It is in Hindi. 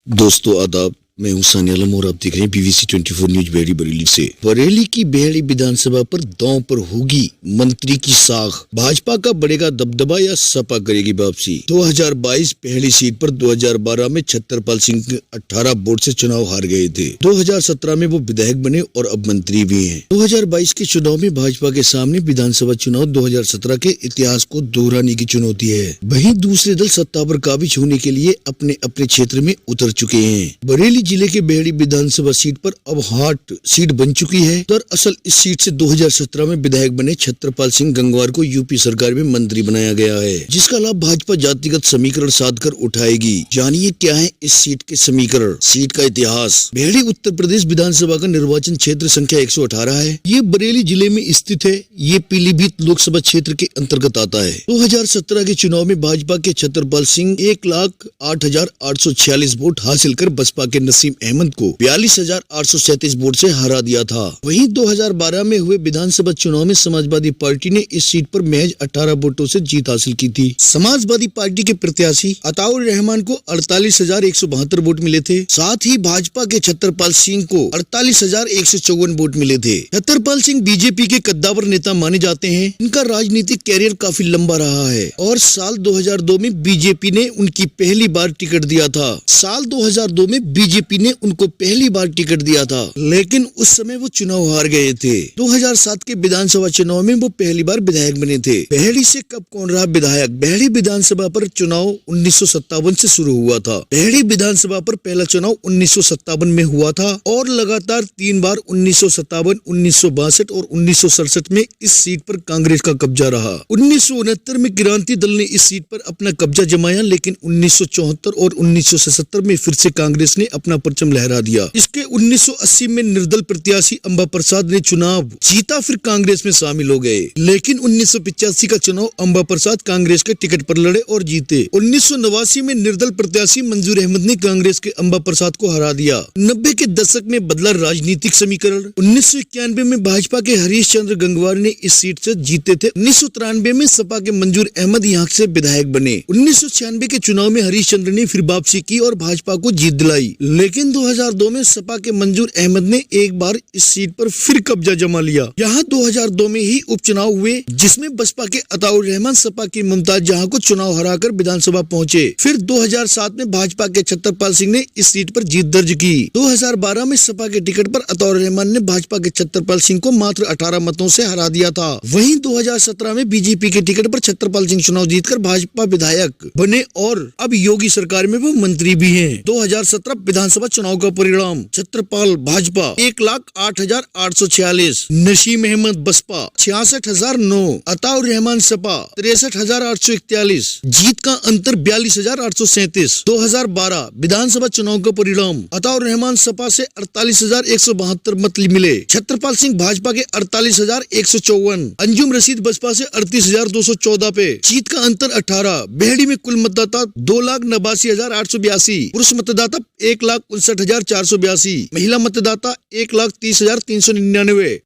दोस्तों आदाब, मैं हूं सानी आलम और आप देख रहे हैं बीवीसी 24 न्यूज बरेली से। बरेली की बहेड़ी विधानसभा पर दांव पर होगी मंत्री की साख, भाजपा का बढ़ेगा दबदबा या सपा करेगी वापसी। 2022 पहली सीट पर 2012 में छतरपाल सिंह 18 वोट से चुनाव हार गए थे। 2017 में वो विधायक बने और अब मंत्री भी हैं। 2022 के चुनाव में भाजपा के सामने विधानसभा चुनाव 2017 के इतिहास को दोहराने की चुनौती है। वहीं दूसरे दल सत्ता पर काबिज होने के लिए अपने अपने क्षेत्र में उतर चुके हैं। बरेली जिले के बहेड़ी विधानसभा सीट पर अब हॉट सीट बन चुकी है। दरअसल इस सीट से 2017 में विधायक बने छतरपाल सिंह गंगवार को यूपी सरकार में मंत्री बनाया गया है, जिसका लाभ भाजपा जातिगत समीकरण साधकर उठाएगी। जानिए क्या है इस सीट के समीकरण, सीट का इतिहास। बहेड़ी उत्तर प्रदेश विधानसभा का निर्वाचन क्षेत्र संख्या 118 है। ये बरेली जिले में स्थित है। ये पीलीभीत लोकसभा क्षेत्र के अंतर्गत आता है। 2017 के चुनाव में भाजपा के छतरपाल सिंह 1,08,846 वोट हासिल कर बसपा के नसीम अहमद को 42,837 वोट से हरा दिया था। वहीं 2012 में हुए विधानसभा चुनाव में समाजवादी पार्टी ने इस सीट पर महज 18 वोटों से जीत हासिल की थी। समाजवादी पार्टी के प्रत्याशी अताउर रहमान को 48,172 वोट मिले थे। साथ ही भाजपा के छतरपाल सिंह को 48,154 वोट मिले थे। छतरपाल सिंह बीजेपी के कद्दावर नेता माने जाते हैं। इनका राजनीतिक कैरियर काफी लंबा रहा है और साल 2002 में बीजेपी ने उनकी पहली बार टिकट दिया था। साल 2002 में बीजेपी ने उनको पहली बार टिकट दिया था, लेकिन उस समय वो चुनाव हार गए थे। 2007 के विधानसभा चुनाव में वो पहली बार विधायक बने थे। बहेड़ी से कब कौन रहा विधायक? बहेड़ी विधानसभा पर चुनाव 1957 से शुरू हुआ था। बहेड़ी विधानसभा पर पहला चुनाव 1957 में हुआ था और लगातार 3 बार 1957, 1962 और 1967 में इस सीट पर कांग्रेस का कब्जा रहा। 1969 में क्रांति दल ने इस सीट पर अपना कब्जा जमाया, लेकिन 1974 और 1977 में फिर से कांग्रेस ने अपना परचम लहरा दिया। इसके 1980 में निर्दल प्रत्याशी अंबा प्रसाद ने चुनाव जीता, फिर कांग्रेस में शामिल हो गए। लेकिन 1985 का चुनाव अंबा प्रसाद कांग्रेस के टिकट पर लड़े और जीते। 1989 में निर्दल प्रत्याशी मंजूर अहमद ने कांग्रेस के अंबा प्रसाद को हरा दिया। 90 के दशक में बदला राजनीतिक समीकरण। 1991 में भाजपा के हरीश चंद्र गंगवार ने इस सीट से जीते थे। 1993 में सपा के मंजूर अहमद यहाँ से विधायक बने। 1996 के चुनाव में हरीश चंद्र ने फिर वापसी की और भाजपा को जीत दिलाई। लेकिन 2002 में सपा के मंजूर अहमद ने एक बार इस सीट पर फिर कब्जा जमा लिया। यहाँ 2002 में ही उपचुनाव हुए, जिसमें बसपा के अताउर रहमान सपा की मुमताज जहां को चुनाव हराकर विधानसभा पहुंचे। फिर 2007 में भाजपा के छतरपाल सिंह ने इस सीट पर जीत दर्ज की। 2012 में सपा के टिकट पर अताउर रहमान ने भाजपा के छतरपाल सिंह को मात्र 18 मतों से हरा दिया था। वहीं 2017 में बीजेपी के टिकट पर छतरपाल सिंह चुनाव जीतकर भाजपा विधायक बने और अब योगी सरकार में वो मंत्री भी हैं। 2017 विधानसभा चुनाव का परिणाम: छतरपाल भाजपा 1,08,846, नसीम अहमद बसपा 66,009, अताउर रहमान सपा 63,841, जीत का अंतर 42,837। 2012 विधानसभा चुनाव का परिणाम: अताउर रहमान सपा से 48,172 मत मिले, छतरपाल सिंह भाजपा के 48,154, अंजुम रशीद बसपा से 38,214 पे, जीत का अंतर 18। बहेड़ी में कुल मतदाता 2,89,882, पुरुष मतदाता 1,59,482, महिला मतदाता 1,30,399।